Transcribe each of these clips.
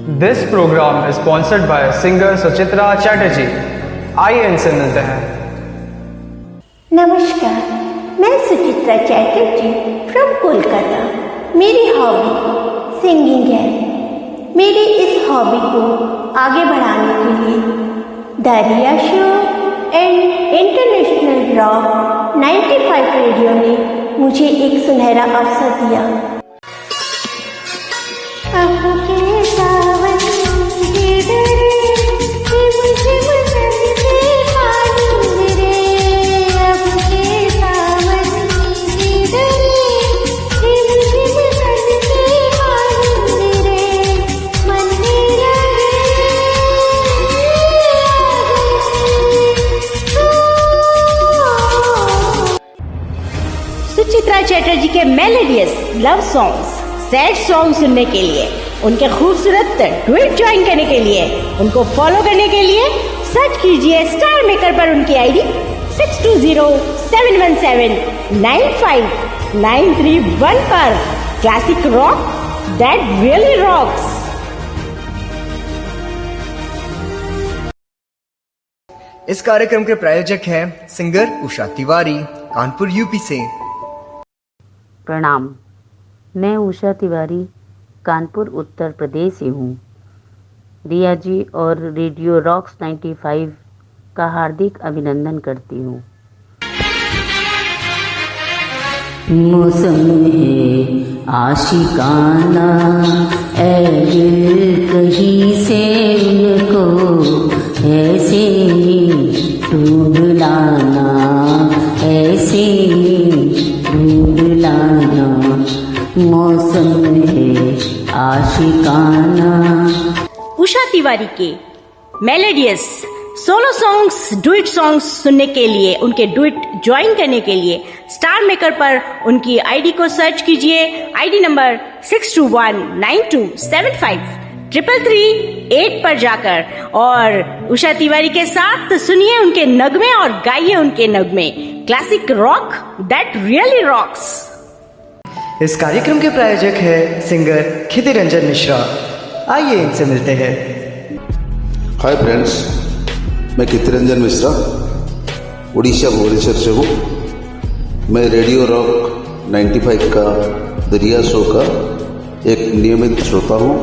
This program is sponsored by singer Suchitra Chatterjee. आइए इनसे मिलते हैं। नमस्कार, मैं सुचित्रा चैटर्जी फ्रॉम कोलकाता। मेरी हॉबी सिंगिंग है। मेरी इस हॉबी को आगे बढ़ाने के लिए the Riya show and international rock 95 radio ने मुझे एक सुनहरा अवसर दिया। सुचित्रा चैटर्जी के melodious love songs, sad song सुनने के लिए, उनके खूबसूरत डुएट ज्वाइन करने के लिए, उनको फॉलो करने के लिए सर्च कीजिए स्टार मेकर पर उनकी आईडी 6207179593 पर। Classic rock that really rocks. इस कार्यक्रम के प्रायोजक हैं सिंगर उषा तिवारी, कानपुर यूपी से। प्रणाम, मैं उषा तिवारी कानपुर उत्तर प्रदेश से हूँ। रिया जी और रेडियो रॉक्स 95 का हार्दिक अभिनंदन करती हूँ। मौसम है आशिकाना, ऐ दिल कहीं से उनको ऐसे ढूंढ लाना, ऐसे ढूंढ लाना। मौसम है आशिकाना। उषा तिवारी के melodious solo songs, duet songs सुनने के लिए, उनके डुएट ज्वाइन करने के लिए स्टार मेकर पर उनकी आईडी को सर्च कीजिए। आईडी नंबर 6219275333 पर जाकर, और उषा तिवारी के साथ सुनिए उनके नगमे और गाइए उनके नगमे। Classic rock that really rocks. इस कार्यक्रम के प्रायोजक है सिंगर खितिरंजन मिश्रा। आइए इनसे मिलते हैं। हाय फ्रेंड्स, मैं खितिरंजन मिश्रा उड़ीसा भुवनेश्वर से हूँ। मैं रेडियो रॉक 95 का द रिया शो का एक नियमित श्रोता हूँ।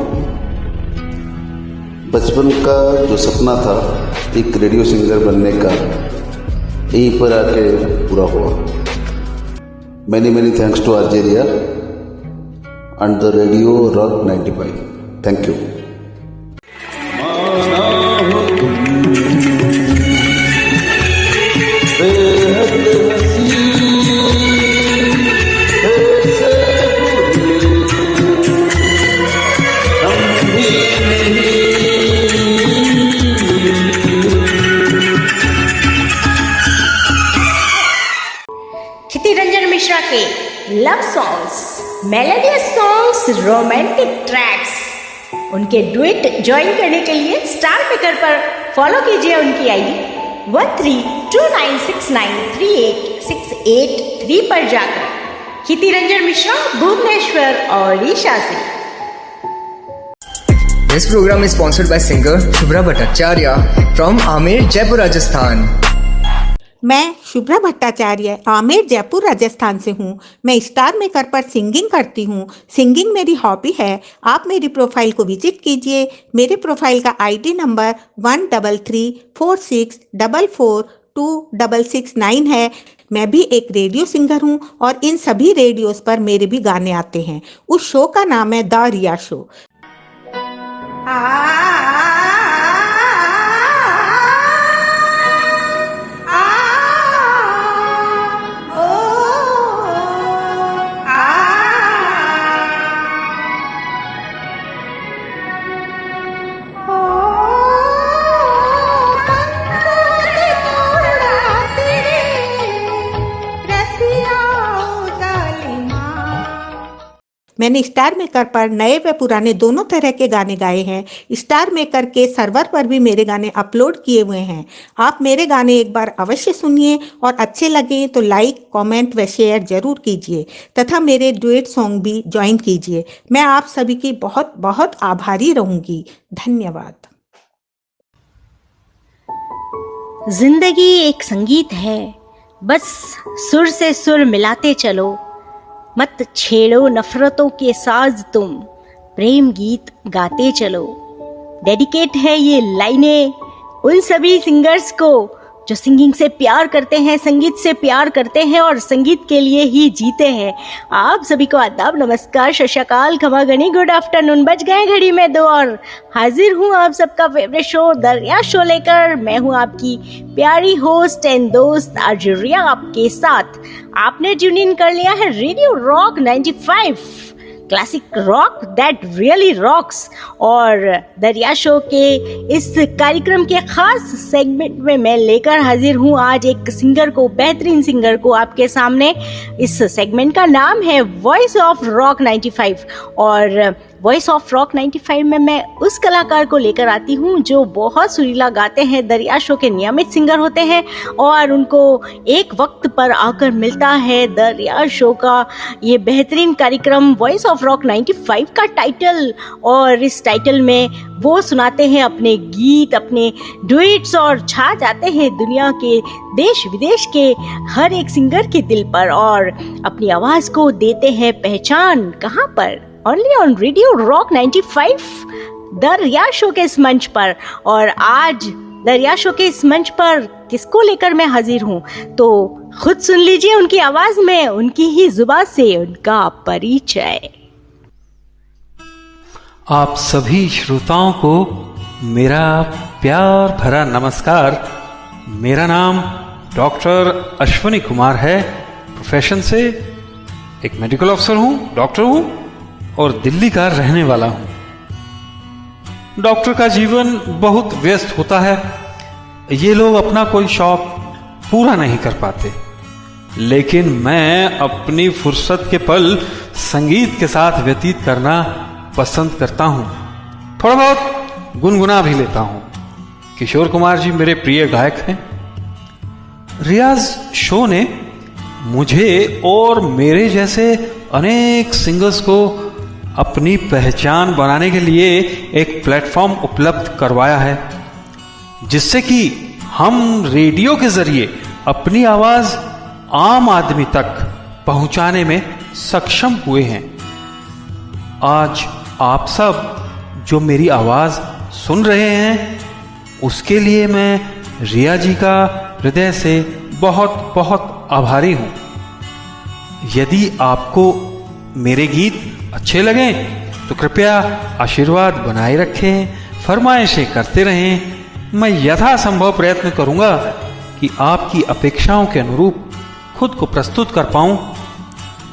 बचपन का जो सपना था एक रेडियो सिंगर बनने का, यहीं पर आके पूरा हुआ। Many thanks to RJ Riya and the Radio Rock 95. Thank you. खितिरंजन Mishra के love songs, melodious songs, romantic tracks, उनके डुएट ज्वाइन करने के लिए स्टार मेकर पर फॉलो कीजिए उनकी आईडी 1329693868 पर जाकर। खितिरंजन मिश्रा भुवनेश्वर और ओडिशा से। This program is sponsored by singer Shubhra Bhattacharya from Amer, Jaipur, Rajasthan. मैं शुभ्रा भट्टाचार्य आमेर जयपुर राजस्थान से हूँ। मैं स्टार मेकर पर सिंगिंग करती हूँ। सिंगिंग मेरी हॉबी है। आप मेरी प्रोफाइल को विजिट कीजिए। मेरे प्रोफाइल का आईडी नंबर 1334644269 है। मैं भी एक रेडियो सिंगर हूँ और इन सभी रेडियोस पर मेरे भी गाने आते हैं। उस शो का नाम है द रिया शो। मैंने स्टार मेकर पर नए व पुराने दोनों तरह के गाने गाए हैं। स्टार मेकर के सर्वर पर भी मेरे गाने अपलोड किए हुए हैं। आप मेरे गाने एक बार अवश्य सुनिए और अच्छे लगे तो लाइक, कमेंट व शेयर जरूर कीजिए तथा मेरे डुएट सॉन्ग भी ज्वाइन कीजिए। मैं आप सभी की बहुत बहुत आभारी रहूंगी। धन्यवाद। जिंदगी एक संगीत है, बस सुर से सुर मिलाते चलो। मत छेड़ो नफरतों के साज, तुम प्रेम गीत गाते चलो। डेडिकेट है ये लाइनें उन सभी सिंगर्स को जो सिंगिंग से प्यार करते हैं, संगीत से प्यार करते हैं और संगीत के लिए ही जीते हैं। आप सभी को आदाब, नमस्कार, सत श्री अकाल, खमा गनी, गुड आफ्टरनून। बज गए घड़ी में 2 और हाजिर हूँ आप सबका फेवरेट शो दरिया शो लेकर। मैं हूँ आपकी प्यारी होस्ट एंड दोस्त आज रिया आपके साथ। आपने ट्यून इन कर लिया है radio rock 95, classic rock that really rocks. और दरिया शो के इस कार्यक्रम के खास सेगमेंट में मैं लेकर हाजिर हूँ आज एक सिंगर को, बेहतरीन सिंगर को आपके सामने। इस सेगमेंट का नाम है वॉइस ऑफ रॉक 95 और वॉइस ऑफ रॉक 95 में मैं उस कलाकार को लेकर आती हूँ जो बहुत सुरीला गाते हैं, दरिया शो के नियमित सिंगर होते हैं और उनको एक वक्त पर आकर मिलता है दरिया शो का ये बेहतरीन कार्यक्रम वॉइस ऑफ रॉक 95 का टाइटल। और इस टाइटल में वो सुनाते हैं अपने गीत, अपने डुएट्स और छा जाते हैं दुनिया के देश विदेश के हर एक सिंगर के दिल पर और अपनी आवाज को देते हैं पहचान। कहाँ पर? ओनली ऑन रेडियो रॉक 95 दरिया शो के इस मंच पर। और आज दरिया शो के इस मंच पर किसको लेकर मैं हाजिर हूँ तो खुद सुन लीजिए उनकी आवाज में, उनकी ही जुबान से उनका परिचय। आप सभी श्रोताओं को मेरा प्यार भरा नमस्कार। मेरा नाम डॉक्टर अश्विनी कुमार है। प्रोफेशन से एक मेडिकल ऑफिसर हूँ, डॉक्टर हूँ और दिल्ली का रहने वाला हूं। डॉक्टर का जीवन बहुत व्यस्त होता है। ये लोग अपना कोई शौक पूरा नहीं कर पाते, लेकिन मैं अपनी फुर्सत के पल संगीत के साथ व्यतीत करना पसंद करता हूं। थोड़ा बहुत गुनगुना भी लेता हूं। किशोर कुमार जी मेरे प्रिय गायक हैं। रियाज शो ने मुझे और मेरे जैसे अनेक सिंगर्स को अपनी पहचान बनाने के लिए एक प्लेटफॉर्म उपलब्ध करवाया है, जिससे कि हम रेडियो के जरिए अपनी आवाज आम आदमी तक पहुंचाने में सक्षम हुए हैं। आज आप सब जो मेरी आवाज सुन रहे हैं उसके लिए मैं रिया जी का हृदय से बहुत बहुत आभारी हूं। यदि आपको मेरे गीत अच्छे लगें तो कृपया आशीर्वाद बनाए रखें, फरमाइशें करते रहें। मैं यथासंभव प्रयत्न करूंगा कि आपकी अपेक्षाओं के अनुरूप खुद को प्रस्तुत कर पाऊं।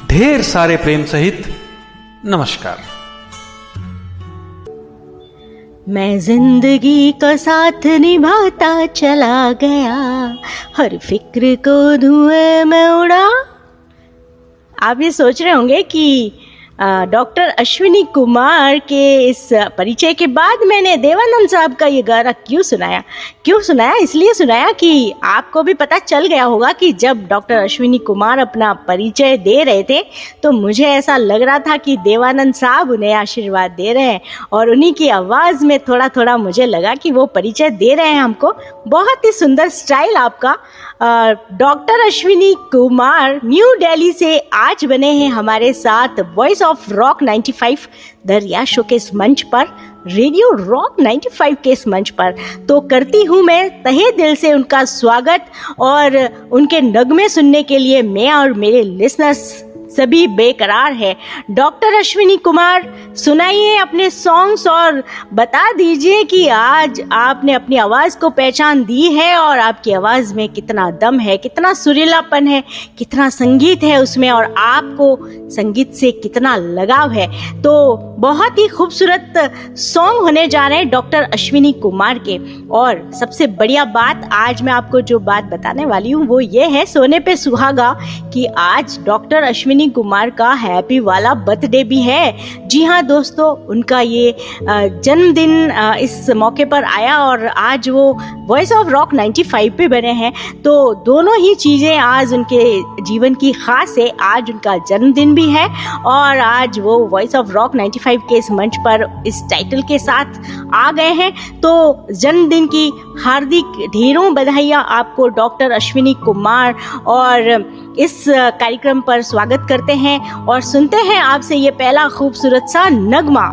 ढेर सारे प्रेम सहित नमस्कार। मैं जिंदगी का साथ निभाता चला गया, हर फिक्र को धुएं में उड़ा। आप ये सोच रहे होंगे कि डॉक्टर अश्विनी कुमार के इस परिचय के बाद मैंने देवानंद साहब का ये गाना क्यों सुनाया? इसलिए सुनाया कि आपको भी पता चल गया होगा कि जब डॉक्टर अश्विनी कुमार अपना परिचय दे रहे थे तो मुझे ऐसा लग रहा था कि देवानंद साहब उन्हें आशीर्वाद दे रहे हैं और उन्हीं की आवाज़ में थोड़ा थोड़ा मुझे लगा कि वो परिचय दे रहे हैं हमको। बहुत ही सुंदर स्टाइल आपका। डॉक्टर अश्विनी कुमार न्यू दिल्ली से आज बने हैं हमारे साथ वॉइस ऑफ रॉक 95 दरिया शो के इस मंच पर, रेडियो रॉक 95 के इस मंच पर। तो करती हूँ मैं तहे दिल से उनका स्वागत और उनके नगमे सुनने के लिए मैं और मेरे लिसनर्स सभी बेकरार है। डॉक्टर अश्विनी कुमार सुनाइए अपने सॉन्ग्स और बता दीजिए कि आज आपने अपनी आवाज़ को पहचान दी है और आपकी आवाज़ में कितना दम है, कितना सुरीलापन है, कितना संगीत है उसमें और आपको संगीत से कितना लगाव है। तो बहुत ही खूबसूरत सॉन्ग होने जा रहे हैं डॉक्टर अश्विनी कुमार के। और सबसे बढ़िया बात आज मैं आपको जो बात बताने वाली हूँ वो ये है, सोने पे सुहागा, कि आज डॉक्टर अश्विनी अश्विनी कुमार का हैप्पी वाला बर्थडे भी है। जी हाँ दोस्तों, उनका ये जन्मदिन इस मौके पर आया और आज वो वॉइस ऑफ रॉक 95 पे बने हैं। तो दोनों ही चीज़ें आज उनके जीवन की खास है। आज उनका जन्मदिन भी है और आज वो वॉइस ऑफ रॉक 95 के इस मंच पर इस टाइटल के साथ आ गए हैं। तो जन्मदिन की हार्दिक ढेरों बधाइयाँ आपको डॉक्टर अश्विनी कुमार, और इस कार्यक्रम पर स्वागत करते हैं और सुनते हैं आपसे ये पहला खूबसूरत सा नगमा।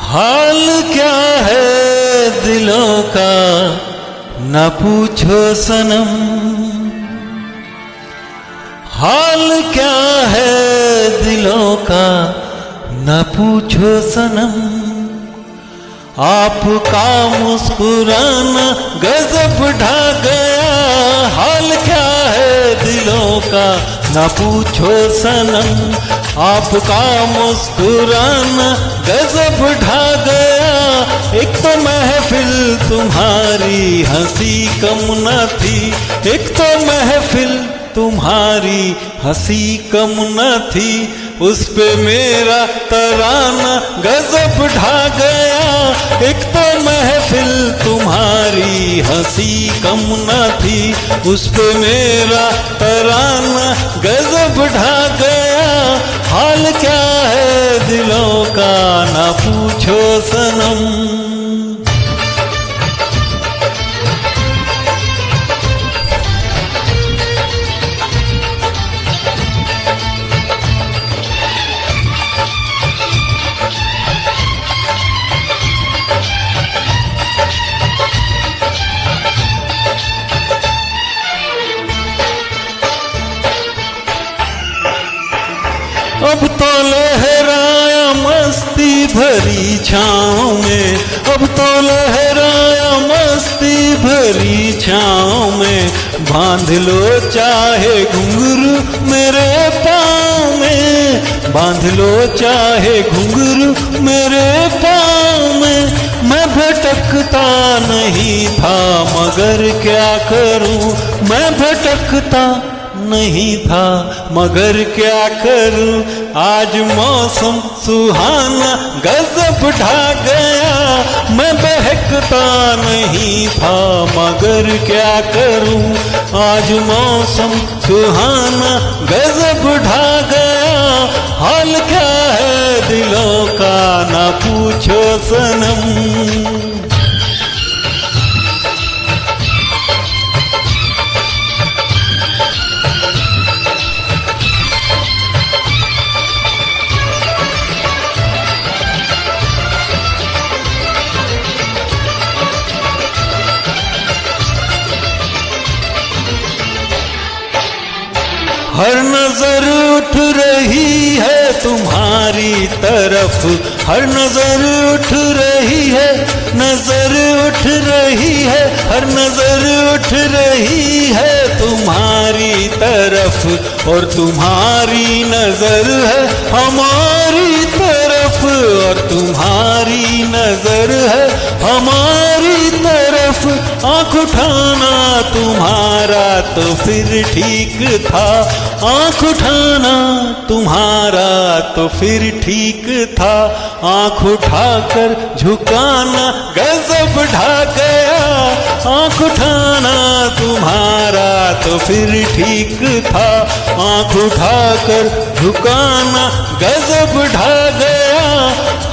हाल क्या है दिलों का न पूछो सनम, हाल क्या है दिलों का न पूछो सनम, आपका मुस्कुराना गजब ढा गया। हाल क्या है दिलों का न पूछो सनम, आपका मुस्कुराना गजब ढा गया। एक तो महफिल तुम्हारी हंसी कम न थी, एक तो महफिल तुम्हारी हंसी कम न थी, उस पे मेरा तराना गजब ढा गया। एक तो महफिल तुम्हारी हंसी कम न थी, उस पे मेरा तराना गजब ढा गया। हाल क्या है दिलों का ना पूछो सनम। अब तो लहराया मस्ती भरी छाँव में, अब तो लहराया मस्ती भरी छाँव में, बांध लो चाहे घुंघरू मेरे पाँव में, बांध लो चाहे घुंघरू मेरे पाँव में। मैं भटकता नहीं था मगर क्या करूं, मैं भटकता नहीं था मगर क्या करूं। आज मौसम सुहाना गजब ढा गया, मैं बहकता नहीं था मगर क्या करूं। आज मौसम सुहाना गजब ढा गया। हाल क्या है दिलों का ना पूछो सनम। हर नजर उठ रही है तुम्हारी तरफ, हर नजर उठ रही है, नजर उठ रही है, हर नजर उठ रही है तुम्हारी तरफ। और तुम्हारी नजर है हमारी तरफ, और तुम्हारी नजर है हमारी तरफ। आँखों आँख उठाना तुम्हारा तो फिर ठीक था, आँख उठाना तुम्हारा तो फिर ठीक था, आँख उठाकर झुकाना गजब ढा गया, आँख उठाना तुम्हारा तो फिर ठीक था, आँख उठाकर झुकाना गजब ढा गया,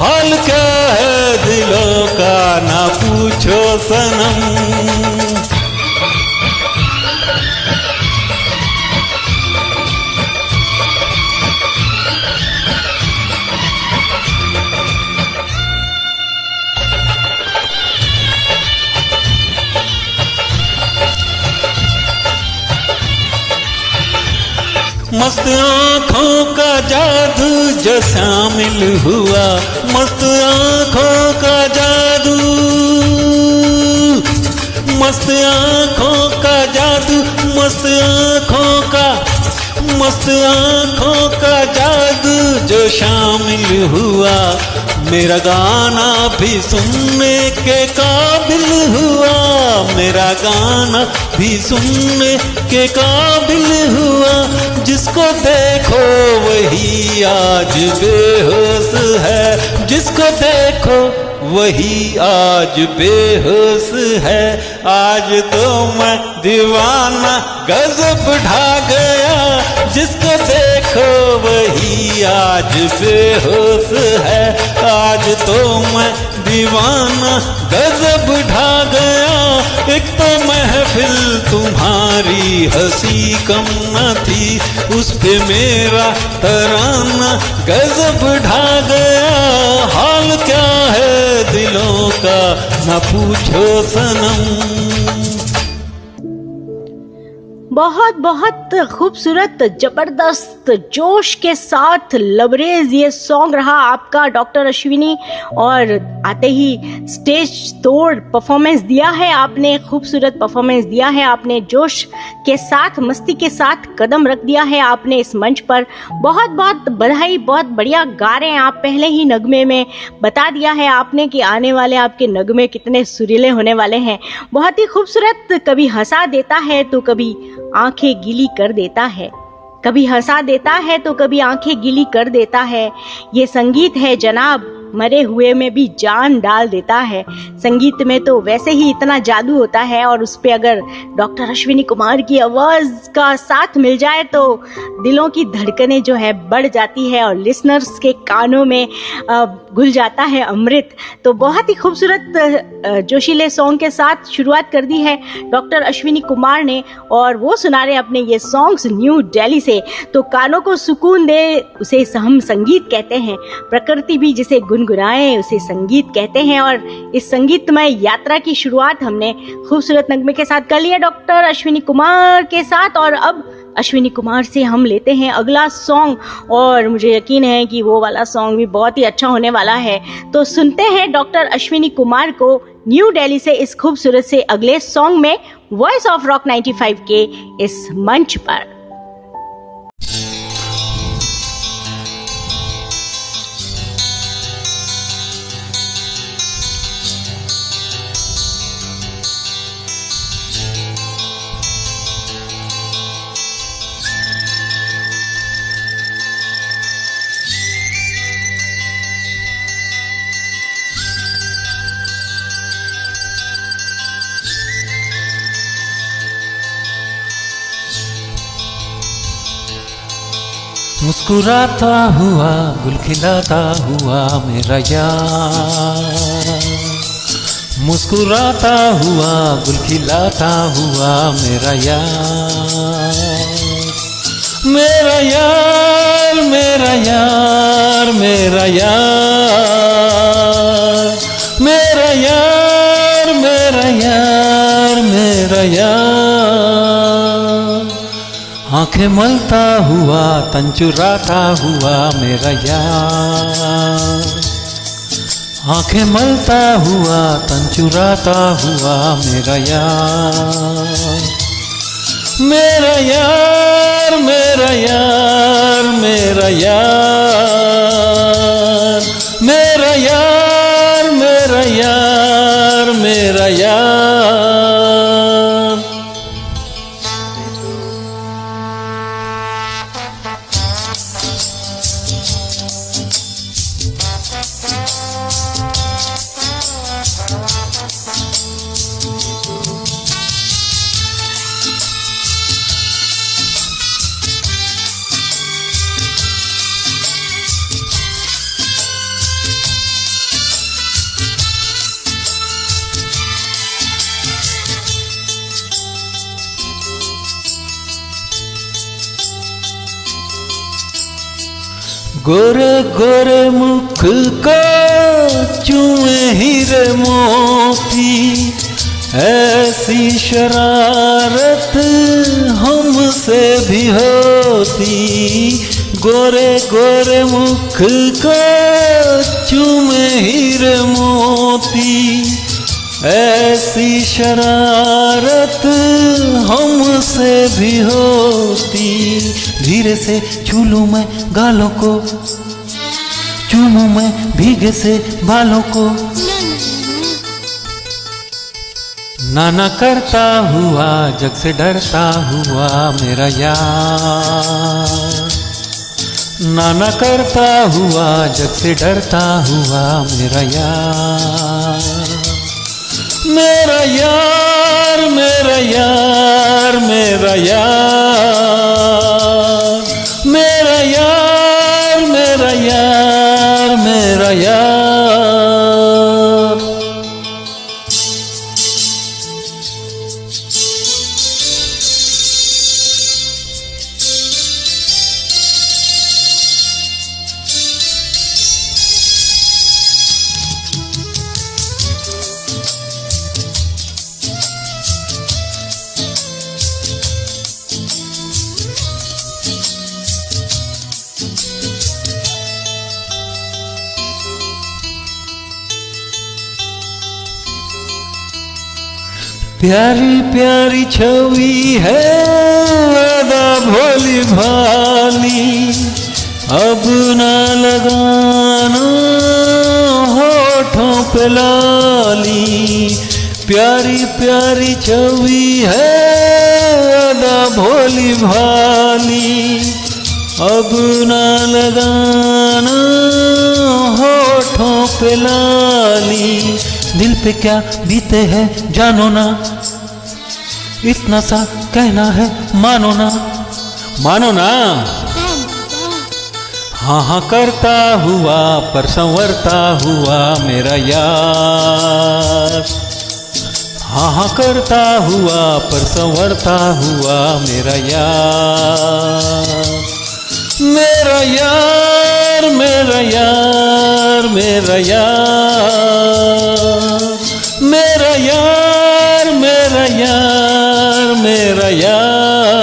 हाल क्या है दिलों का ना पूछो सनम। मस्त आँखों का जादू जो शामिल हुआ, मस्त आँखों का जादू, मस्त आँखों का जादू, मस्त आँखों का, मस्त आँखों का जादू जो शामिल हुआ, मेरा गाना भी सुनने के काबिल हुआ, मेरा गाना भी सुनने के काबिल हुआ, जिसको देखो वही आज बेहोश है, जिसको देखो वही आज बेहोश है, आज तो मैं दीवाना गजब ढा गया, जिसको देखो वही आज बेहोश है, आज तो मैं दीवाना गजब ढा गया, एक तो महफिल तुम्हारी हंसी कम न थी, उस पे मेरा तराना गजब ढा गया, हाल क्या है दिलों का न पूछो सनम। बहुत बहुत खूबसूरत, जबरदस्त, जोश के साथ लबरेज ये सॉन्ग रहा आपका डॉक्टर अश्विनी, और आते ही स्टेज तोड़ परफॉर्मेंस दिया है आपने, खूबसूरत परफॉर्मेंस दिया है आपने, जोश के साथ, मस्ती के साथ कदम रख दिया है आपने इस मंच पर। बहुत बहुत बधाई, बहुत बढ़िया गा रहे हैं आप। पहले ही नगमे में बता दिया है आपने कि आने वाले आपके नगमे कितने सुरीले होने वाले हैं। बहुत ही खूबसूरत, कभी हंसा देता है तो कभी आंखें गीली कर देता है, कभी हंसा देता है तो कभी आंखें गीली कर देता है, ये संगीत है जनाब, मरे हुए में भी जान डाल देता है। संगीत में तो वैसे ही इतना जादू होता है, और उस पे अगर डॉक्टर अश्विनी कुमार की आवाज़ का साथ मिल जाए तो दिलों की धड़कनें जो है बढ़ जाती है, और लिसनर्स के कानों में घुल जाता है अमृत। तो बहुत ही खूबसूरत जोशीले सॉन्ग के साथ शुरुआत कर दी है डॉक्टर अश्विनी कुमार ने, और वो सुना रहे अपने ये सॉन्ग्स न्यू दिल्ली से। तो कानों को सुकून दे उसे हम संगीत कहते हैं, प्रकृति भी जिसे गुनगुनाए उसे संगीत कहते हैं, और इस संगीतमय यात्रा की शुरुआत हमने खूबसूरत नगमे के साथ कर लिया डॉक्टर अश्विनी कुमार के साथ। और अब अश्विनी कुमार से हम लेते हैं अगला सॉन्ग, और मुझे यकीन है कि वो वाला सॉन्ग भी बहुत ही अच्छा होने वाला है। तो सुनते हैं डॉक्टर अश्विनी कुमार को न्यू दिल्ली से इस खूबसूरत से अगले सॉन्ग में वॉइस ऑफ रॉक 95 के इस मंच पर। मुस्कुराता हुआ गुल खिलाता हुआ मेरा यार, मुस्कुराता हुआ गुल खिलाता हुआ मेरा यार, मेरा यार मेरा यार मेरा यार, मेरा यार मेरा यार मेरा यार, आंखें मलता हुआ तन चुराता हुआ मेरा यार, आंखें मलता हुआ तन चुराता हुआ मेरा यार, मेरा यार मेरा यार मेरा यार, मेरा यार मेरा यार मेरा यार। गोरे गोरे मुख को चूमे हीरे मोती, ऐसी शरारत हमसे भी होती। गोरे गोरे मुख को चूमे हीरे मोती, ऐसी शरारत हमसे भी होती। धीरे से छू लूं मैं गालों को, चूमूं मैं भीगे से बालों को। नाना करता हुआ जग से डरता हुआ मेरा यार, नाना करता हुआ जग से डरता हुआ मेरा यार। मेरा यार मेरा यार मेरा यार, मेरा यार मेरा यार मेरा यार। प्यारी प्यारी छवि है अदा भोली भाली, अब ना लगाना होठों पे लाली। प्यारी प्यारी छवि है अदा भोली भाली, अब ना लगाना होठों पे लाली। दिल पे क्या बीते है जानो ना, इतना सा कहना है मानो ना, मानो ना। हाँ हाँ करता हुआ पर संवरता हुआ मेरा यार, हाँ हाँ करता हुआ पर संवरता हुआ मेरा यार। मेरा यार मेरा यार मेरा यार, मेरा यार मेरा यार मेरा यार।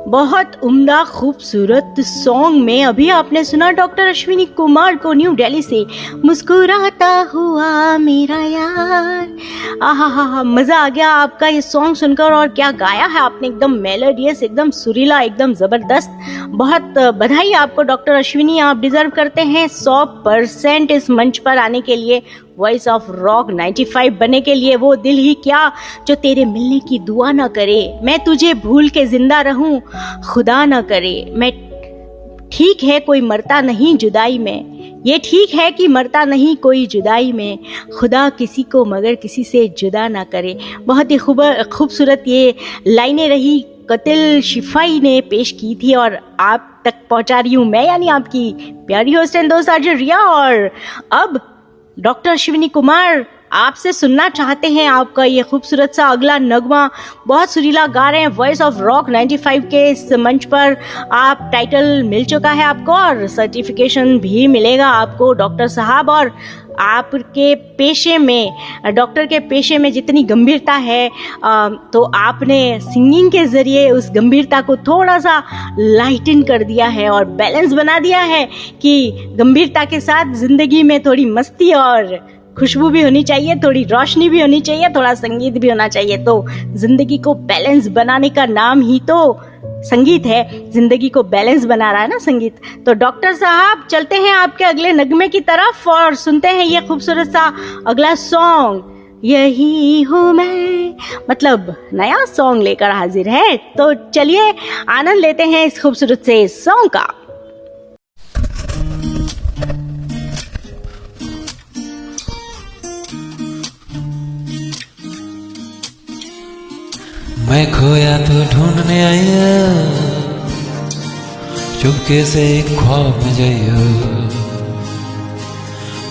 बहुत उम्दा खूबसूरत सॉन्ग में अभी आपने सुना डॉक्टर अश्विनी कुमार को न्यू दिल्ली से मुस्कुराता हुआ मेरा यार। आहा हा हा, मज़ा आ गया आपका ये सॉन्ग सुनकर। और क्या गाया है आपने, एकदम मेलोडियस, एकदम सुरीला, एकदम ज़बरदस्त। बहुत बधाई आपको डॉक्टर अश्विनी, आप डिज़र्व करते हैं 100% इस मंच पर आने के लिए, वॉइस ऑफ रॉक 95 बनने के लिए। वो दिल ही क्या जो तेरे मिलने की दुआ ना करे, मैं तुझे भूल के जिंदा रहूं खुदा ना करे। मैं ठीक है कोई मरता नहीं जुदाई में, ये ठीक है कि मरता नहीं कोई जुदाई में, खुदा किसी को मगर किसी से जुदा ना करे। बहुत ही खूबसूरत ये लाइनें रही, कतिल शिफाई ने पेश की थी और आप तक पहुंचा रही हूँ मैं, यानी आपकी प्यारी होस्ट एंड दोस्त आरजे रिया। और अब डॉक्टर अश्विनी कुमार आपसे सुनना चाहते हैं आपका ये खूबसूरत सा अगला नगमा। बहुत सुरीला गा रहे हैं, वॉइस ऑफ रॉक 95 के इस मंच पर आप टाइटल मिल चुका है आपको और सर्टिफिकेशन भी मिलेगा आपको डॉक्टर साहब। और आपके पेशे में, डॉक्टर के पेशे में जितनी गंभीरता है, तो आपने सिंगिंग के ज़रिए उस गंभीरता को थोड़ा सा लाइटन कर दिया है और बैलेंस बना दिया है कि गंभीरता के साथ ज़िंदगी में थोड़ी मस्ती और खुशबू भी होनी चाहिए, थोड़ी रोशनी भी होनी चाहिए, थोड़ा संगीत भी होना चाहिए। तो ज़िंदगी को बैलेंस बनाने का नाम ही तो संगीत है, जिंदगी को बैलेंस बना रहा है ना संगीत। तो डॉक्टर साहब चलते हैं आपके अगले नगमे की तरफ और सुनते हैं ये खूबसूरत सा अगला सॉन्ग। यही हूँ मैं, मतलब नया सॉन्ग लेकर हाजिर है, तो चलिए आनंद लेते हैं इस खूबसूरत से सॉन्ग का। मैं खोया तो ढूंढने आया, चुपके से एक ख्वाब में जाइयो,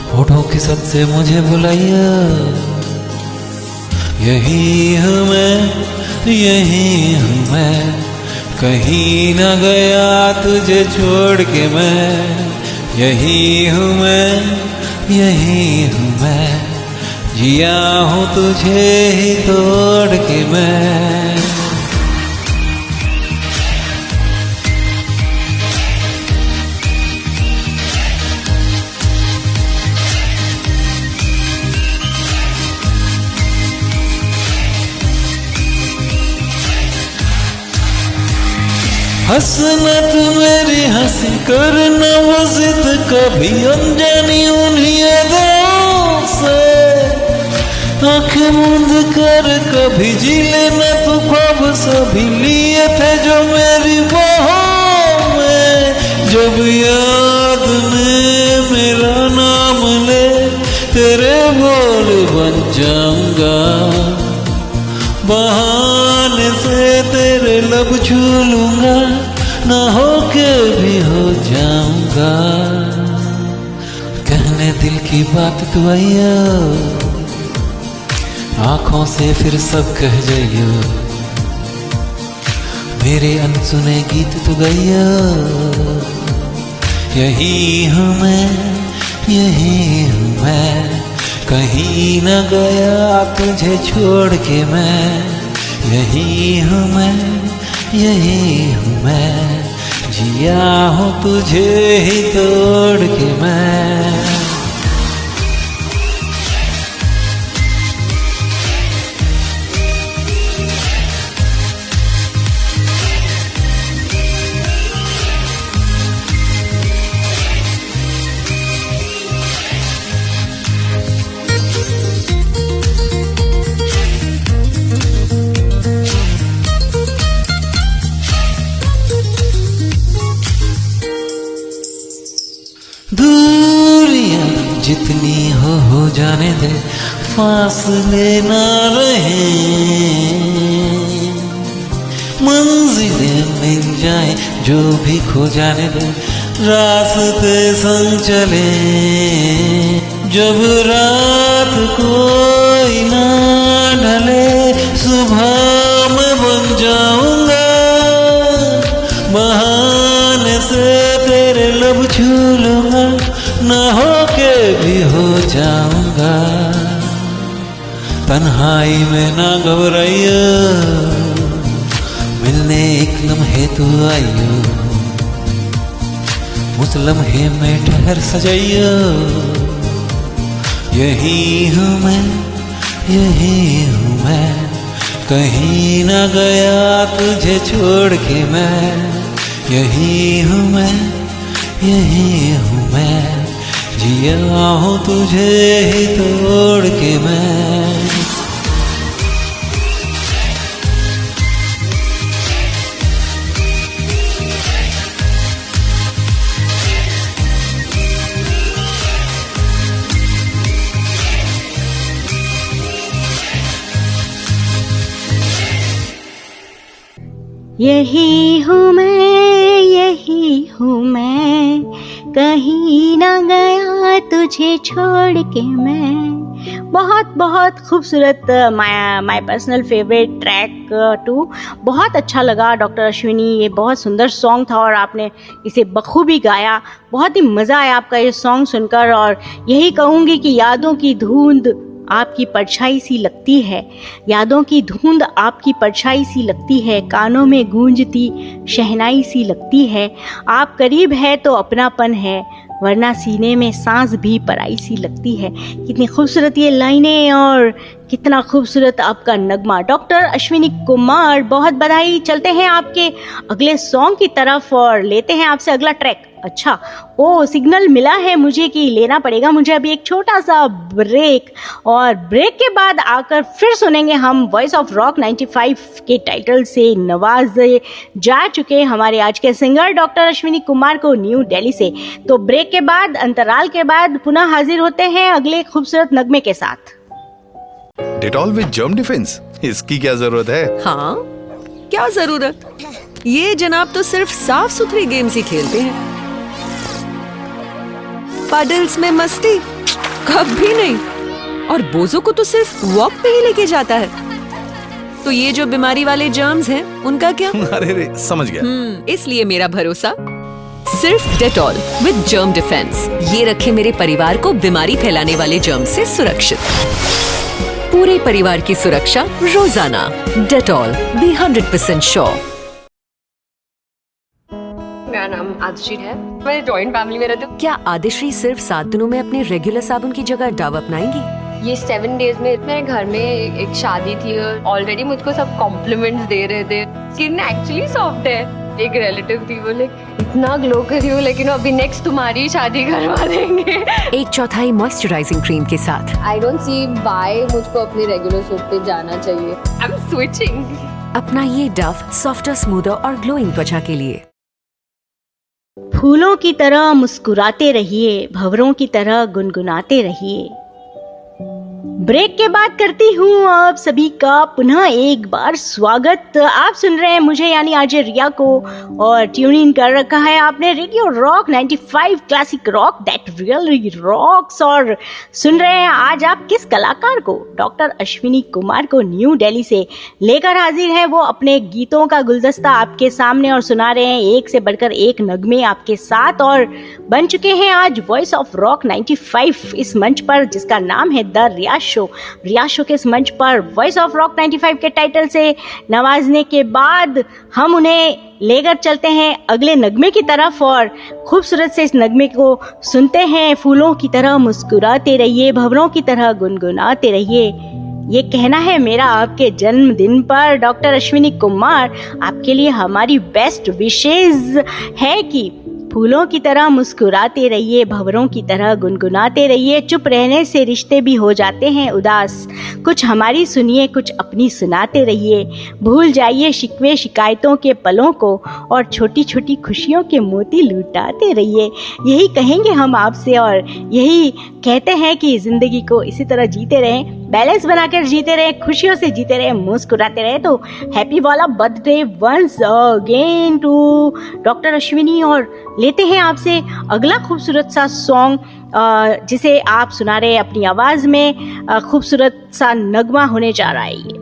होठों की सद से मुझे बुलाइयो। यही हूँ मैं, यही हूँ मैं, कहीं न गया तुझे छोड़ के मैं। यही हूँ मैं, यही हूँ मैं, जिया हूँ तुझे ही तोड़ के मैं। हंसना तू मेरी हंसी, करना वो जिद कभी अनजानी उन्हीं अदाओं से। आंखें मूंद कर कभी जी लेना तू ख्वाब सभी लिए थे जो मेरी बाहों में। जब याद में मेरा नाम ले, तेरे बोल बन जाऊंगा, बहाने से तेरे लब छू लूंगा, ना हो के भी हो जाऊंगा। कहने दिल की बात तू आइयो, आंखों से फिर सब कह जाइयो, मेरे अनसुने गीत तू गाइयो। यही हूँ मैं, यही हूँ मैं, कहीं न गया तुझे छोड़ के मैं। यही हूँ मैं, यही हूँ मैं, जिया हूँ तुझे ही तोड़ के मैं। दूरियां जितनी हो जाने दे, फासले ना रहे, मंजिलें मिल जाए जो भी खो जाने दे, रास्ते संग चले। जब रात कोई ना ढले, सुबह मैं बन जाऊंगा, बहाने से तेरे लब छू लूंगा, ना हो के भी हो जाऊंगा। तन्हाई में ना घबराइयो, मिलने एक लम्हे तू आइयो, उस लम्हे में ठहर सजाइयो। यही हूँ मैं, यही हूँ मैं, कहीं न गया तुझे छोड़ के मैं। यही हूँ मैं, यही हूँ मैं, जिया हूँ तुझे ही तोड़ के मैं। यही हूँ मैं, यही हूँ मैं, कहीं ना गया तुझे छोड़ के मैं। बहुत बहुत खूबसूरत, माय पर्सनल फेवरेट ट्रैक 2। बहुत अच्छा लगा डॉक्टर अश्विनी, ये बहुत सुंदर सॉन्ग था और आपने इसे बखूबी गाया। बहुत ही मज़ा आया आपका ये सॉन्ग सुनकर, और यही कहूँगी कि यादों की धुंध आपकी परछाई सी लगती है, यादों की धुंध आपकी परछाई सी लगती है, कानों में गूंजती शहनाई सी लगती है। आप करीब है तो अपनापन है, वरना सीने में सांस भी पराई सी लगती है। कितनी खूबसूरत ये लाइनें और कितना खूबसूरत आपका नगमा। डॉक्टर अश्विनी कुमार, बहुत बधाई। चलते हैं आपके अगले सॉन्ग की तरफ और लेते हैं आपसे अगला ट्रैक। अच्छा, ओ सिग्नल मिला है मुझे कि लेना पड़ेगा मुझे अभी एक छोटा सा ब्रेक, और ब्रेक के बाद आकर फिर सुनेंगे हम वॉइस ऑफ रॉक 95 के टाइटल से नवाजे जा चुके हमारे आज के सिंगर डॉक्टर अश्विनी कुमार को न्यू दिल्ली से। तो ब्रेक के बाद, अंतराल के बाद पुनः हाजिर होते हैं अगले खूबसूरत नगमे के साथ। डेटॉल विद जर्म डिफेंस, इसकी क्या जरूरत है? हाँ, क्या जरूरत? ये जनाब तो सिर्फ साफ सुथरे गेम्स ही खेलते हैं। पडल्स में मस्ती कभी नहीं, और बोझों को तो सिर्फ वॉक पे ही लेके जाता है। तो ये जो बीमारी वाले जर्म्स हैं, उनका क्या? अरे रे, समझ गया। इसलिए मेरा भरोसा सिर्फ डेटॉल विद जर्म डिफेंस। ये रखे मेरे परिवार को बीमारी फैलाने वाले जर्म से सुरक्षित। पूरे परिवार की सुरक्षा रोजाना। Dettol, be 100% sure. मेरा नाम आदिश्री है, मैं जॉइंट फैमिली में रहती हूँ। क्या आदिश्री सिर्फ 7 दिनों में अपने रेगुलर साबुन की जगह डव अपनाएंगी? ये 7 डेज में मेरे घर में एक शादी थी और ऑलरेडी मुझको सब कॉम्प्लीमेंट्स दे रहे थे। स्किन एक्चुअली सॉफ्ट है। एक रिलेटिव थी, बोले इतना ग्लो कर रही हो, लेकिन अभी नेक्स्ट तुम्हारी शादी करवा देंगे 1/4 मॉइस्चराइजिंग क्रीम के साथ। आई डोंट सी व्हाई मुझको अपनी रेगुलर सोप पे जाना चाहिए। I am switching. अपना ये डव सॉफ्टर, स्मूदर और ग्लोइंग त्वचा के लिए। फूलों की तरह मुस्कुराते रहिए, भंवरों की तरह गुनगुनाते रहिए। ब्रेक के बाद करती हूँ आप सभी का पुनः एक बार स्वागत। आप सुन रहे हैं मुझे यानी आरजे रिया को, और ट्यून इन कर रखा है आपने radio rock 95 classic rock that really rocks. और सुन रहे हैं आज आप किस कलाकार को? डॉक्टर अश्विनी कुमार को न्यू दिल्ली से लेकर हाजिर हैं वो अपने गीतों का गुलदस्ता आपके सामने, और सुना रहे हैं एक से बढ़कर एक नगमे आपके साथ। और बन चुके हैं आज वॉइस ऑफ रॉक 95 इस मंच पर, जिसका नाम है the Riya show. Riya show के इस मंच पर वॉइस ऑफ रॉक 95 के टाइटल से नवाजने के बाद हम उन्हें लेकर चलते हैं अगले नगमे की तरफ, और खूबसूरत से इस नगमे को सुनते हैं। फूलों की तरह मुस्कुराते रहिए, भंवरों की तरह गुनगुनाते रहिए। ये कहना है मेरा आपके जन्मदिन पर। डॉक्टर अश्विनी कुमार, आपके लिए हमारी बेस्ट विशेष है कि फूलों की तरह मुस्कुराते रहिए, भंवरों की तरह गुनगुनाते रहिए। चुप रहने से रिश्ते भी हो जाते हैं उदास, कुछ हमारी सुनिए, कुछ अपनी सुनाते रहिए। भूल जाइए शिकवे शिकायतों के पलों को, और छोटी छोटी खुशियों के मोती लुटाते रहिए। यही कहेंगे हम आपसे, और यही कहते हैं कि जिंदगी को इसी तरह जीते रहें, बैलेंस बनाकर जीते रहे, खुशियों से जीते रहे, मुस्कुराते रहे। तो हैप्पी वाला birthday once again to doctor Ashwini. और लेते हैं आपसे अगला खूबसूरत सा सॉन्ग, जिसे आप सुना रहे अपनी आवाज में। खूबसूरत सा नगमा होने जा रहा है ये।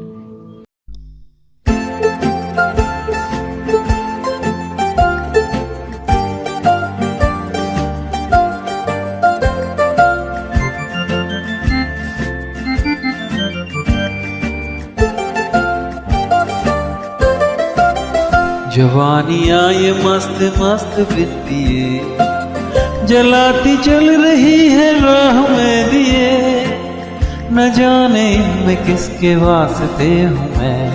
जवानियाँ ये मस्त मस्त बिंदिए जलाती चल रही है राह में दिए, न जाने इनमें किसके वास्ते हूँ मैं,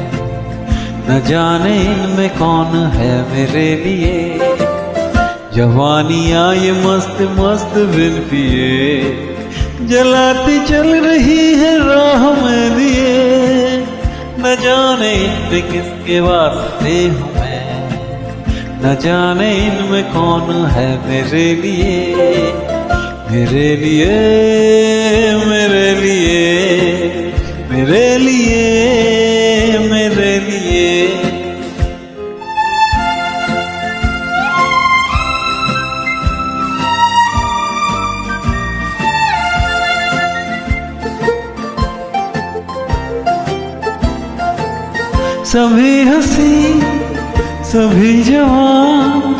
न जाने इनमें कौन है मेरे लिए। जवानियाँ ये मस्त मस्त बिंदिए जलाती चल रही है राह में दिए, न जाने इनमें किसके वास्ते हूँ मैं, न जाने इनमें कौन है मेरे लिए। मेरे लिए मेरे लिए मेरे लिए मेरे लिए। सभी हंसी सभी जवान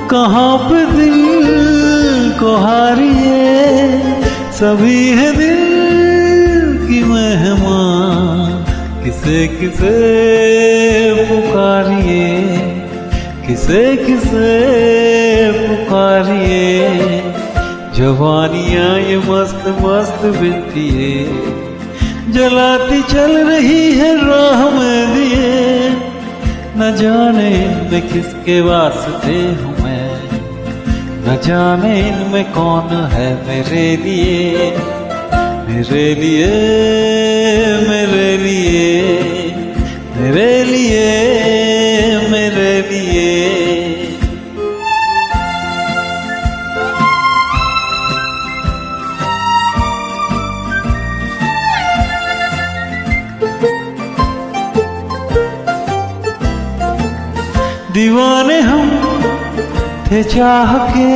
कहाँ पे दिल को हारिए, सभी है दिल की मेहमान किसे किसे पुकारिए, किसे किसे पुकारिए। जवानियाँ ये मस्त मस्त बिंदिए जलाती चल रही है राह में दिए, न जाने इनमें किसके वास्ते हूँ मैं, न जाने इनमें कौन है मेरे लिए। मेरे लिए मेरे लिए मेरे लिए मेरे लिए। दीवार थे चाह के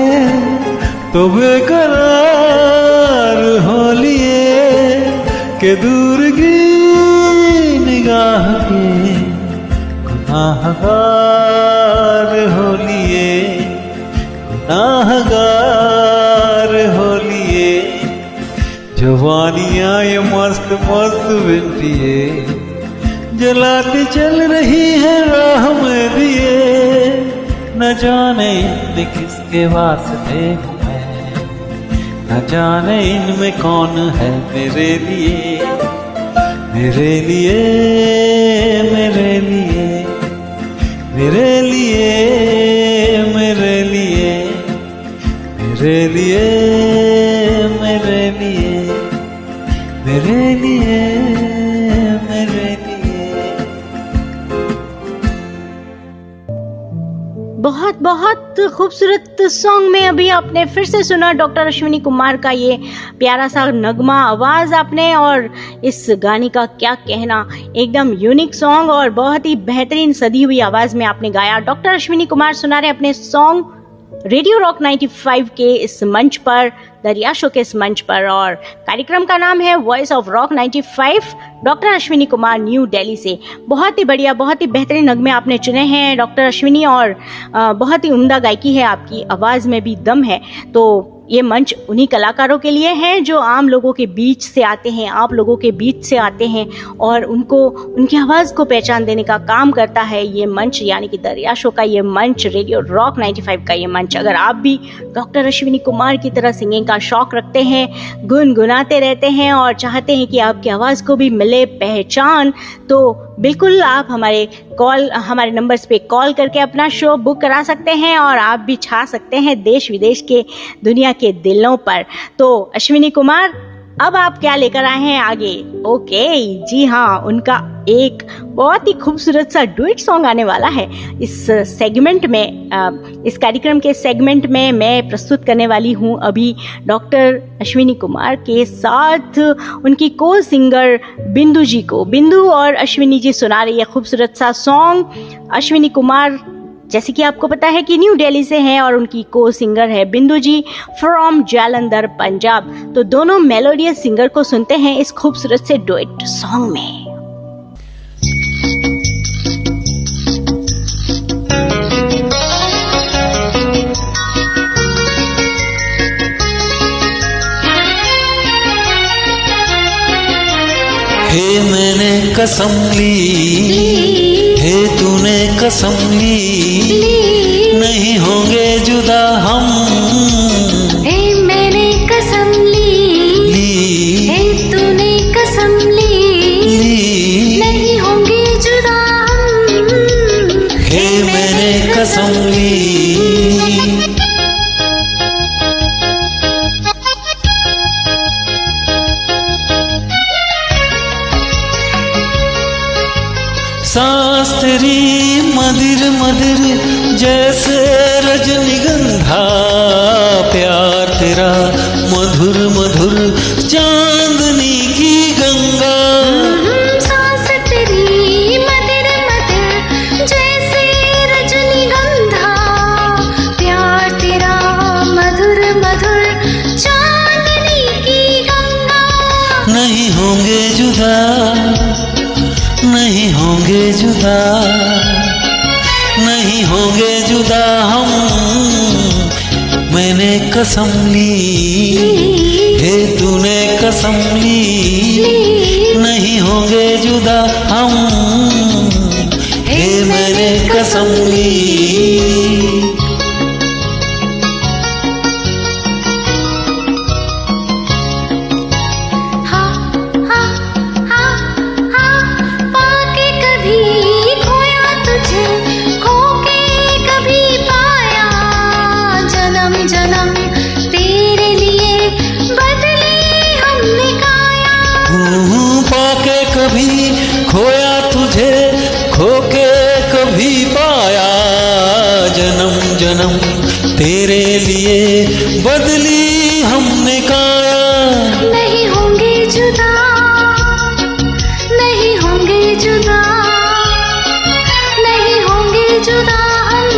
तो बेकरार हो लिए के दूर की निगाह के गुनाहगार हो लिए, गुनाहगार हो लिए। जवानियाँ ये मस्त मस्त बिनतिए जलाती चल रही है राह में दिए, न जाने इनमें किसके वास्ते हूँ मैं, न जाने इनमें कौन है मेरे लिए, मेरे लिए, मेरे लिए, मेरे लिए, मेरे लिए, मेरे लिए, मेरे लिए, मेरे लिए, मेरे लिए। बहुत बहुत खूबसूरत सॉन्ग में अभी आपने फिर से सुना डॉक्टर अश्विनी कुमार का ये प्यारा सा नगमा आवाज़ आपने, और इस गाने का क्या कहना, एकदम यूनिक सॉन्ग और बहुत ही बेहतरीन सदी हुई आवाज़ में आपने गाया। डॉक्टर अश्विनी कुमार सुना रहे अपने सॉन्ग रेडियो रॉक 95 के इस मंच पर, दरिया शो के इस मंच पर, और कार्यक्रम का नाम है voice of rock 95, doctor Ashwini Kumar new Delhi से। बहुत ही बढ़िया, बहुत ही बेहतरीन नगमे आपने चुने हैं डॉक्टर अश्विनी, और बहुत ही उम्दा गायकी है, आपकी आवाज़ में भी दम है। तो ये मंच उन्हीं कलाकारों के लिए है जो आम लोगों के बीच से आते हैं, आप लोगों के बीच से आते हैं, और उनको उनकी आवाज़ को पहचान देने का काम करता है ये मंच, यानी कि दरिया शो का ये मंच, रेडियो रॉक 95 का ये मंच। अगर आप भी डॉक्टर अश्विनी कुमार की तरह सिंगिंग का शौक रखते हैं, गुनगुनाते रहते हैं और चाहते हैं कि आपकी आवाज़ को भी मिले पहचान, तो बिल्कुल आप हमारे नंबर्स पे कॉल करके अपना शो बुक करा सकते हैं, और आप भी छा सकते हैं देश विदेश के, दुनिया के दिलों पर। तो अश्विनी कुमार, अब आप क्या लेकर आए हैं आगे? ओके जी हाँ, उनका एक बहुत ही खूबसूरत सा डुएट सॉन्ग आने वाला है इस सेगमेंट में, इस कार्यक्रम के सेगमेंट में मैं प्रस्तुत करने वाली हूँ अभी डॉक्टर अश्विनी कुमार के साथ उनकी को सिंगर बिंदु जी को। बिंदु और अश्विनी जी सुना रही है खूबसूरत सा सॉन्ग। अश्विनी कुमार जैसे कि आपको पता है कि न्यू दिल्ली से हैं, और उनकी को सिंगर है बिंदु जी फ्रॉम जालंधर पंजाब। तो दोनों मेलोडियस सिंगर को सुनते हैं इस खूबसूरत से डुएट सॉन्ग में। हे मैंने कसम ली, हे तूने कसम ली, नहीं होंगे जुदा हम। हे मैंने कसम ली, हे तूने कसम ली, नहीं होंगे जुदा हम। हे मैंने कसम ली। सांस तेरी मदिर मदिर जैसे रजनीगंधा, प्यार तेरा मधुर मधुर चांदनी की गंगा। सांस तेरी मदिर मदिर जैसे रजनीगंधा, प्यार तेरा मधुर मधुर चांदनी की गंगा। नहीं होंगे जुदा, नहीं होंगे जुदा, नहीं होंगे जुदा हम। मैंने कसम ली, हे तूने कसम ली, नहीं होंगे जुदा हम। हे मैंने कसम ली। खोया तुझे खोके कभी पाया, जन्म जन्म तेरे लिए बदली हमने काया। नहीं होंगे जुदा, नहीं होंगे जुदा, नहीं होंगे जुदा हम।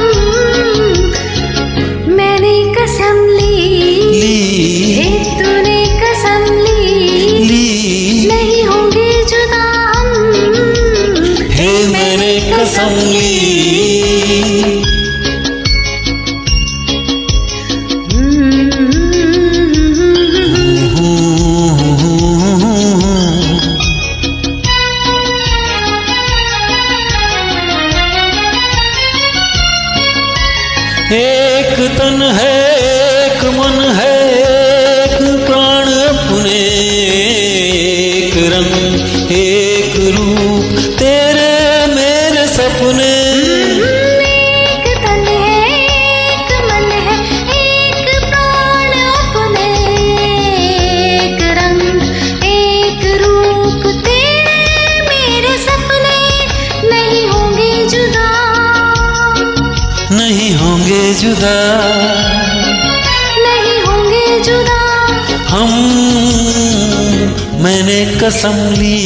मैंने कसम ली,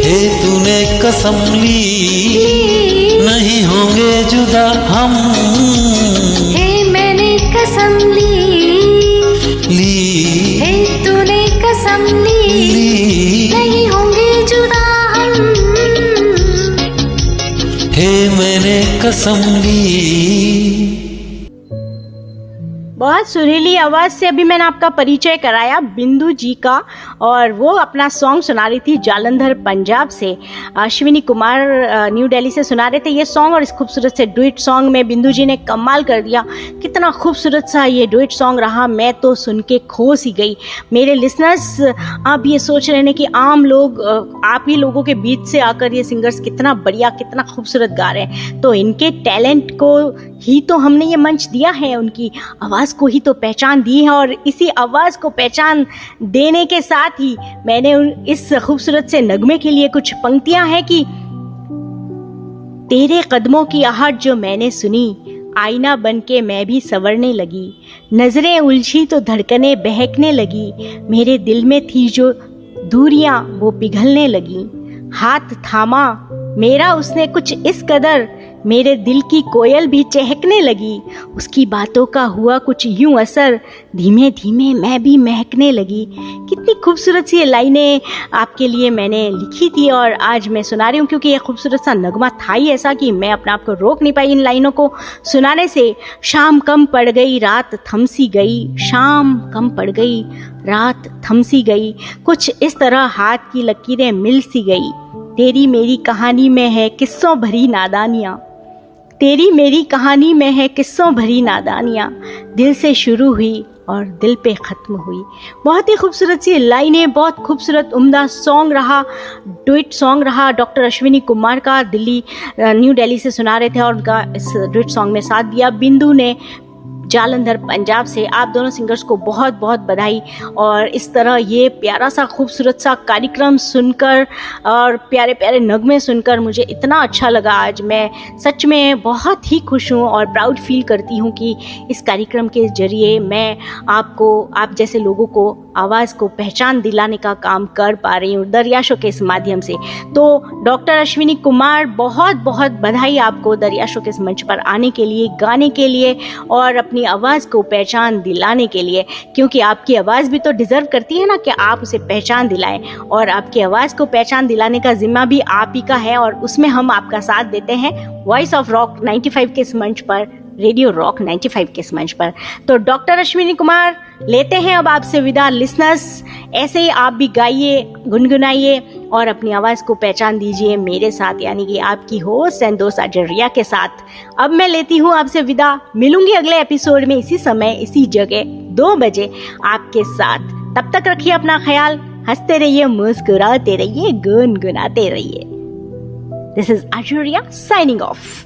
हे तूने कसम ली, नहीं होंगे जुदा हम, हे मैंने कसम ली, हे तूने कसम ली, नहीं होंगे जुदा हम, हे मैंने कसम ली। बहुत सुरीली आवाज़ से अभी मैंने आपका परिचय कराया बिंदु जी का, और वो अपना सॉन्ग सुना रही थी जालंधर पंजाब से। अश्विनी कुमार न्यू दिल्ली से सुना रहे थे ये सॉन्ग, और इस खूबसूरत से डुएट सॉन्ग में बिंदु जी ने कमाल कर दिया। कितना खूबसूरत सा ये डुएट सॉन्ग रहा, मैं तो सुन के खो सी गई। मेरे लिसनर्स आप ये सोच रहे हैं कि आम लोग, आप ही लोगों के बीच से आकर ये सिंगर्स कितना बढ़िया, कितना खूबसूरत गा रहे हैं, तो इनके टैलेंट को ही तो हमने ये मंच दिया है, उनकी आवाज़ को ही तो पहचान दी है, और इसी आवाज़ को पहचान देने के साथ ही मैंने इस खूबसूरत से नगमे के लिए कुछ पंक्तियां हैं कि तेरे कदमों की आहट जो मैंने सुनी, आईना बन के मैं भी संवरने लगी, नजरें उलझी तो धड़कनें बहकने लगी, मेरे दिल में थी जो दूरियां वो पिघलने लगी, हाथ थामा मेरा उसने कुछ इस कदर, मेरे दिल की कोयल भी चहकने लगी, उसकी बातों का हुआ कुछ यूं असर, धीमे धीमे मैं भी महकने लगी। कितनी खूबसूरत सी ये लाइनें आपके लिए मैंने लिखी थी और आज मैं सुना रही हूँ, क्योंकि ये खूबसूरत सा नगमा था ही ऐसा कि मैं अपने आप को रोक नहीं पाई इन लाइनों को सुनाने से। शाम कम पड़ गई रात थम सी गई, शाम कम पड़ गई रात थम सी गई, कुछ इस तरह हाथ की लकीरें मिल सी गई, तेरी मेरी कहानी में है किस्सों भरी नादानियाँ, तेरी मेरी कहानी में है किस्सों भरी नादानियाँ, दिल से शुरू हुई और दिल पे ख़त्म हुई। बहुत ही खूबसूरत सी लाइनें, बहुत खूबसूरत उम्दा सॉन्ग रहा, डुएट सॉन्ग रहा। डॉक्टर अश्विनी कुमार का न्यू दिल्ली से सुना रहे थे और उनका इस डुएट सॉन्ग में साथ दिया बिंदु ने जालंधर पंजाब से। आप दोनों सिंगर्स को बहुत बहुत बधाई। और इस तरह ये प्यारा सा खूबसूरत सा कार्यक्रम सुनकर और प्यारे प्यारे नगमे सुनकर मुझे इतना अच्छा लगा। आज मैं सच में बहुत ही खुश हूँ और प्राउड फील करती हूँ कि इस कार्यक्रम के जरिए मैं आपको, आप जैसे लोगों को आवाज़ को पहचान दिलाने का काम कर पा रही हूँ दरियाशों के इस माध्यम से। तो डॉक्टर अश्विनी कुमार, बहुत बहुत बधाई आपको दरियाशों के इस मंच पर आने के लिए, गाने के लिए और अपनी आवाज़ को पहचान दिलाने के लिए, क्योंकि आपकी आवाज़ भी तो डिज़र्व करती है ना कि आप उसे पहचान दिलाएं। और आपकी आवाज़ को पहचान दिलाने का जिम्मा भी आप ही का है और उसमें हम आपका साथ देते हैं वॉइस ऑफ रॉक 95 के इस मंच पर, रेडियो रॉक 95 के इस मंच पर। तो डॉक्टर अश्विनी कुमार लेते हैं अब आपसे विदा। लिसनर्स, ऐसे ही आप भी गाइए, गुनगुनाइए और अपनी आवाज़ को पहचान दीजिए मेरे साथ, यानी कि आपकी होस्ट एंड दोस्त आरजे रिया के साथ। अब मैं लेती हूँ आपसे विदा, मिलूंगी अगले एपिसोड में इसी समय इसी जगह 2 बजे आपके साथ। तब तक रखिए अपना ख्याल, हंसते रहिए, मुस्कुराते रहिए, गुनगुनाते रहिए। This is RJ Riya signing of.